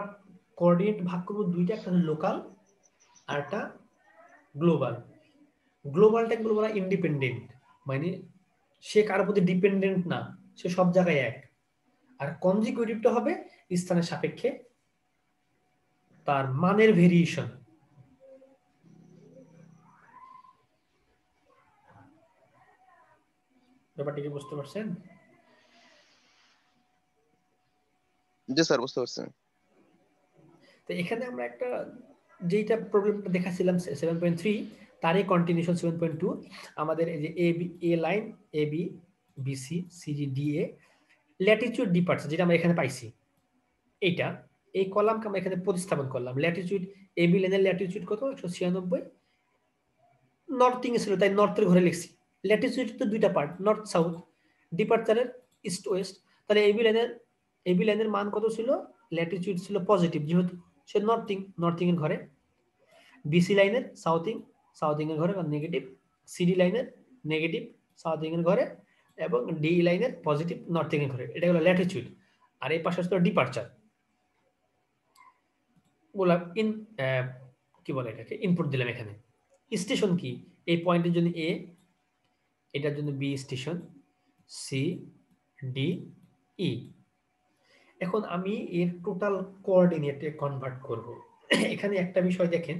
Speaker 1: কোঅর্ডিনেট ভাগ করবো দুইটা, একটা লোকাল আর একটা গ্লোবাল। গ্লোবালটা গ্লোবাল ইন্ডিপেন্ডেন্ট, মানে সে কারোর প্রতি ডিপেন্ডেন্ট না, সে সব জায়গায় এক। আর কনজিকিউটিভটা হবে স্থানের সাপেক্ষে তার মানের ভেরিয়েশন। ব্যাপারটা কি বুঝতে পারছেন?
Speaker 3: জি স্যার বুঝতে পারছি।
Speaker 1: তো এখানে আমরা একটা যেটা প্রবলেমটা দেখাছিলাম 7.3, তারই কন্টিনিউশন 7.2, আমাদের এই যে A line A B B C C G D A, latitude departure যেটা আমরা এখানে পাইছি, এইটা এই কলামকে আমরা এখানে প্রতিস্থাপন করলাম। ল্যাটিটিউড এ বি লাইনের ল্যাটিটিউড কত 196, নর্থিং ছিল তাই নর্থের ঘরে লিখছি। ল্যাটিটিউড তো দুইটা পার্ট, নর্থ সাউথ, ডিপার্চারের ইস্ট ওয়েস্ট, তাহলে এবি লাইনের মান কত ছিল, ল্যাটিটিউড ছিল পজিটিভ যেহেতু সে নর্থিং এর ঘরে, বিসি লাইনের সাউথিং এর ঘরে নেগেটিভ সিডি লাইনের নেগেটিভ সাউথিং এর ঘরে এবং ডি লাইনের পজিটিভ নর্থিং এর ঘরে, এটা হলো ল্যাটিটিউড। আর এই পাশে হলো ডিপারচার। বললাম কি বলে এটাকে, ইনপুট দিলাম এখানে। স্টেশন কি, এই পয়েন্টের জন্য এ, এটার জন্য বি স্টেশন, সি, ডি, ই। এখন আমি এর টোটাল কোঅর্ডিনেটে কনভার্ট করব। এখানে একটা বিষয় দেখেন,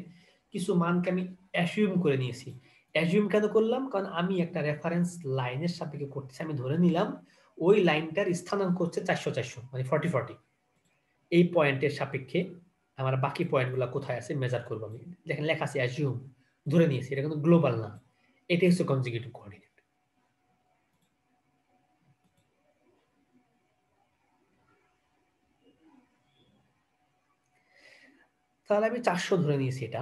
Speaker 1: কিছু মানকে আমি অ্যাসিউম করে নিয়েছি। অ্যাসিউম কেন করলাম? কারণ আমি একটা রেফারেন্স লাইনের সাপেক্ষে করতেছি। আমি ধরে নিলাম ওই লাইনটার স্থানাঙ্ক হচ্ছে 400 মানে 40। এই পয়েন্টের সাপেক্ষে আমার বাকি পয়েন্টগুলো কোথায় আছে মেজার করবো আমি। দেখেন লেখা আছে অ্যাসিউম, ধরে নিয়েছি, এটা কিন্তু গ্লোবাল না, এটাই হচ্ছে কনজিকিউটিভ কোঅর্ডিনেট। তাহলে আমি 400 ধরে নিয়েছি। এটা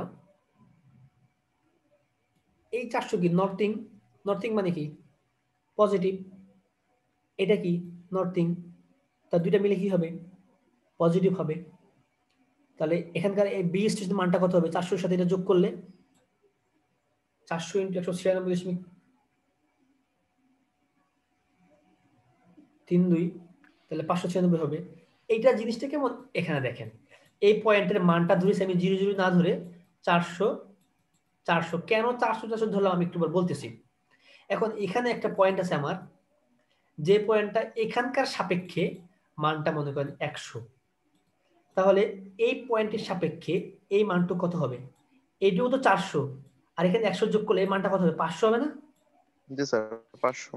Speaker 1: এই 400 কি নর্থিং, নর্থিং মানে কি পজিটিভ, এটা কি নর্থিং, তার দুইটা মিলে কি হবে পজিটিভ হবে। তাহলে এখানকার এই বি স্টেশনের মানটা কত হবে? 400 এর সাথে এটা যোগ করলে 400 × 196.32, তাহলে 596 হবে। এইটা জিনিসটা কেমন এখানে দেখেন, এই পয়েন্টের মানটা ধরেছি আমি 00 না ধরে 400 400। কেন 400 400 ধরলাম আমি একটু বলতেছি। এখন এখানে একটা পয়েন্ট আছে আমার, যে পয়েন্টটা এখানকার সাপেক্ষে মানটা মনে করেন 100, তাহলে এই পয়েন্টের সাপেক্ষে এই মানটা কত হবে? এইটাও তো 400, আর এখানে 100 যোগ করলে এই মানটা কত হবে? 500 হবে না?
Speaker 3: জি স্যার 500।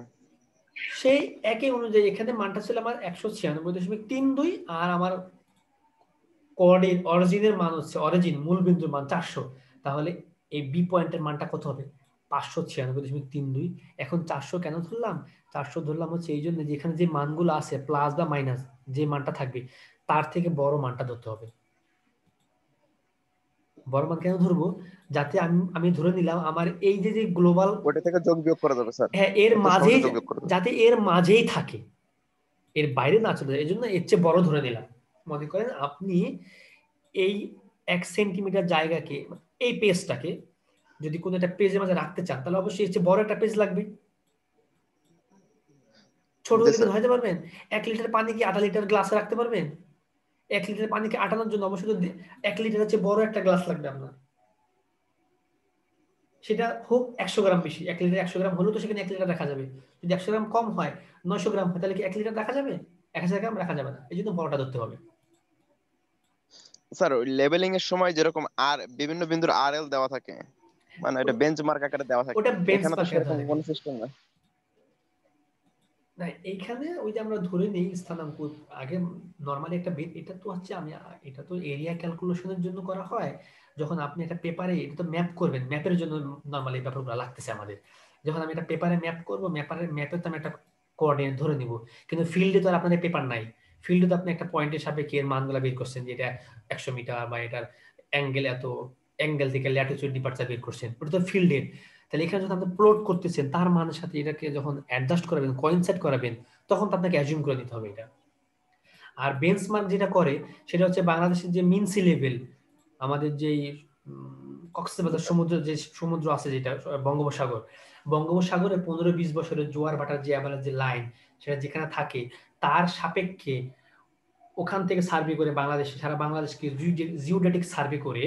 Speaker 1: সেই একই অনুযায়ী এখানে মানটা ছিল আমার 196.32, আর আমার কোঅর্ডিনেট অরিজিনের মান হচ্ছে, অরিজিন মূল বিন্দুর মান 400। তাহলে এই বি পয়েন্টের মানটা কত হবে? 596.32। এখন 400 কেন ধরলাম? 400 ধরলাম হচ্ছে এই জন্য যে এখানে যে মানগুলো আছে প্লাস বা মাইনাস যে মানটা থাকবে তার থেকে বড় মানটা ধরতে হবে। বড় মান কেন ধরবো? যাতে আমি ধরে নিলাম আমার এই যে যে গ্লোবাল,
Speaker 3: ওটা থেকে যোগ বিয়োগ করা যাবে স্যার,
Speaker 1: হ্যাঁ এর
Speaker 3: এত
Speaker 1: মাঝেই,
Speaker 3: সহজে যোগ বিয়োগ করা যাবে।
Speaker 1: যাতে এর মাঝেই থাকে, এর বাইরে না চলে যায়, এই জন্য এর চেয়ে বড় ধরে নিলাম। মনে করেন আপনি এই 1 সেন্টিমিটার জায়গাকে, এই পেজটাকে যদি কোনো একটা পেজের মাঝে রাখতে চান তাহলে অবশ্যই এর চেয়ে বড় একটা পেজ লাগবে। ছোট
Speaker 3: জি
Speaker 1: হলে কি
Speaker 3: স্যার।
Speaker 1: ধরাতে পারবেন? 1 লিটার পানি কি 1/2 লিটার গ্লাসে রাখতে পারবেন? 1 লিটার পানিকে আটানোর জন্য অবশ্যই 1 লিটারের চেয়ে বড় একটা গ্লাস লাগবে আপনার। সেটা হোক 100 গ্রাম বেশি, 1 লিটার 100 গ্রাম হলেও তো সেখানে 1 লিটার রাখা যাবে। যদি 100 গ্রাম কম হয়, 900 গ্রাম হয়, তাহলে কি 1 লিটার রাখা যাবে? 1000 গ্রাম রাখা যাবে না। এই জন্য বড়টা ধরতে হবে।
Speaker 3: স্যার ওই লেবেলিং এর সময় যেরকম আর বিভিন্ন বিন্দুর আরএল দেওয়া থাকে, মানে এটা বেঞ্চমার্ক আকারে দেওয়া থাকে,
Speaker 1: ওটা
Speaker 3: এখানে তো
Speaker 1: বেঞ্চমার্ক
Speaker 3: সেরকম
Speaker 1: থাকে
Speaker 3: কোনো সিস্টেম না।
Speaker 1: না, এইখানে ওই যে আমরা ধরে নিই স্থানাঙ্ক আগে নরমালি একটা এটা তো হচ্ছে আমি, এটা তো এরিয়া ক্যালকুলেশনের জন্য করা হয়। যখন আপনি একটা পেপারে এটা তো ম্যাপ করবেন, ম্যাপের জন্য নরমালি এই ব্যাপারগুলো লাগতেছে আমাদের। যখন আমি একটা পেপারে ম্যাপ করব, ম্যাপে তো আমি একটা কোঅর্ডিনেট ধরে নিব, কিন্তু ফিল্ডে তো আর আপনাদের পেপার নাই। ফিল্ডে তো আপনি একটা পয়েন্টের সাপেক্ষে এর মানগুলো বের করছেন, যে এটা 100 মিটার বা এটার অ্যাঙ্গেল এত, অ্যাঙ্গেল থেকে ল্যাটিটিউড ডিপারচার বের করছেন, ওটা তো ফিল্ডের। তাহলে এখানে যখন আপনি প্লট করতেছেন তার মানের সাথে এটাকে যখন অ্যাডজাস্ট করাবেন, কোইনসাইড করাবেন, তখন তো আপনাকে অ্যাজিউম করে নিতে হবে এটা। আর বেঞ্চমার্ক যেটা করে সেটা হচ্ছে বাংলাদেশের যে মিন সি লেভেল, আমাদের যেই কক্সবাজার সমুদ্র, যে সমুদ্র আছে যেটা বঙ্গোপসাগর, বঙ্গোপসাগরে 15-20 বছরের জোয়ার ভাটার যে অ্যাভারেজ যে লাইন সেটা যেখানে থাকে তার সাপেক্ষে ওখান থেকে সার্ভে করে বাংলাদেশে, সারা বাংলাদেশকে জিওডেটিক সার্ভে করে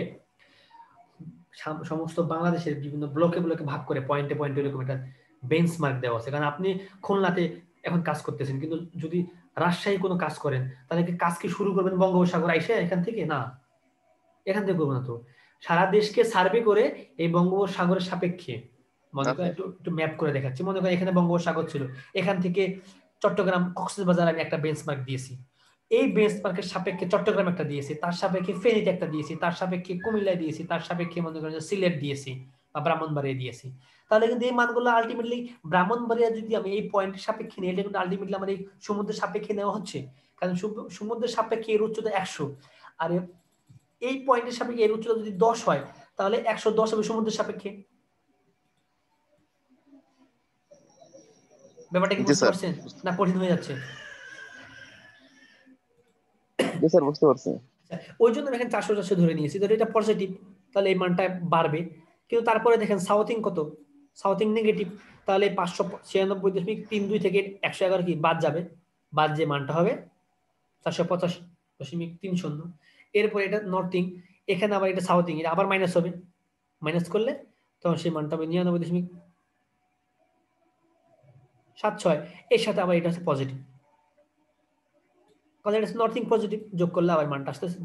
Speaker 1: সমস্ত বাংলাদেশের বিভিন্ন ব্লকে ব্লকে ভাগ করে পয়েন্টে পয়েন্টে এরকম একটা বেঞ্চমার্ক দেওয়া আছে। কারণ আপনি খুলনাতে এখন কাজ করতেছেন, কিন্তু যদি রাজশাহী কোনো কাজ করেন তাহলে কি কাজ কি শুরু করবেন বঙ্গোপসাগর আইসে এখান থেকে? না, এখান থেকে করবো না তো। সারা দেশকে সার্ভে করে এই বঙ্গোপসাগরের সাপেক্ষে, মনে করেন একটু একটু ম্যাপ করে দেখাচ্ছি, মনে করেন এখানে বঙ্গোপসাগর ছিল, এখান থেকে চট্টগ্রাম কক্সবাজার আমি একটা বেঞ্চমার্ক দিয়েছি, এই বেঞ্চমার্কের সাপেক্ষে চট্টগ্রাম একটা দিয়েছি, তার সাপেক্ষে ফেনীতে একটা দিয়েছি, তার সাপেক্ষে কুমিল্লায় দিয়েছি, তার সাপেক্ষে মনে করেন সিলেট দিয়েছি বা ব্রাহ্মণবাড়িয়া দিয়েছি। তাহলে কিন্তু এই মানগুলো আলটিমেটলি ব্রাহ্মণবাড়িয়া যদি আমি এই পয়েন্টের সাপেক্ষে নিই, এটা কিন্তু আলটিমেটলি আমার এই সমুদ্রের সাপেক্ষে নেওয়া হচ্ছে। কারণ সমুদ্রের সাপেক্ষে এর উচ্চতা 100, আর এই পয়েন্টের সাপেক্ষে এর উচ্চতা যদি 10 হয় তাহলে 110 হবে সমুদ্রের সাপেক্ষে। ব্যাপারটা কি
Speaker 3: জি
Speaker 1: বুঝতে
Speaker 3: স্যার।
Speaker 1: পারছেন না কঠিন হয়ে যাচ্ছে?
Speaker 3: জি স্যার বুঝতে পারছি।
Speaker 1: ওই জন্য দেখেন 400 ধরে নিয়েছি, ধরে এটা পজিটিভ, তাহলে এই মানটা বাড়বে। কিন্তু তারপরে দেখেন সাউথিং কত, সাউথিং নেগেটিভ, তাহলে 596.32 থেকে 111 কি বাদ যাবে, বাদ যে মানটা হবে 485.30। এরপর এটা নর্থিং, এখানে আবার এটা সাউথিং, এটা আবার মাইনাস হবে, মাইনাস করলে তখন সেই মানটা হবে 99.76। এর সাথে আবার এটা হচ্ছে পজিটিভ, কারণ এটা নর্থিং পজিটিভ, যোগ করলে আবার মানটা আসতেছে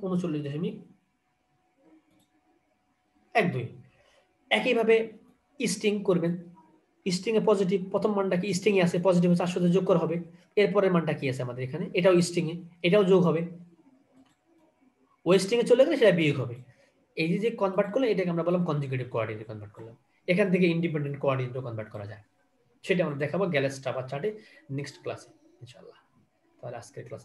Speaker 1: 239.12। একইভাবে স্ট্রিং করবেন, স্ট্রিং এ পজিটিভ, প্রথম মানটা কি স্ট্রিং এ আছে পজিটিভ 400 যোগ করা হবে, এরপরের মানটা কি আছে আমাদের এখানে, এটাও স্ট্রিং এ, এটাও যোগ হবে, ওই স্ট্রিং এ চলে গেলে সেটা বিয়োগ হবে। এই যে কনভার্ট করলে এটাকে আমরা বললাম কনজুগেটিভ কোঅর্ডিনেটে কনভার্ট করলাম। এখান থেকে ইন্ডিপেন্ডেন্ট কোঅর্ডিনেটে কনভার্ট করা যায়, সেটা আমরা দেখাবো গ্যালেস স্টাবার চার্টে নেক্সট ক্লাসে ইনশাআল্লাহ। তাহলে আজকের ক্লাস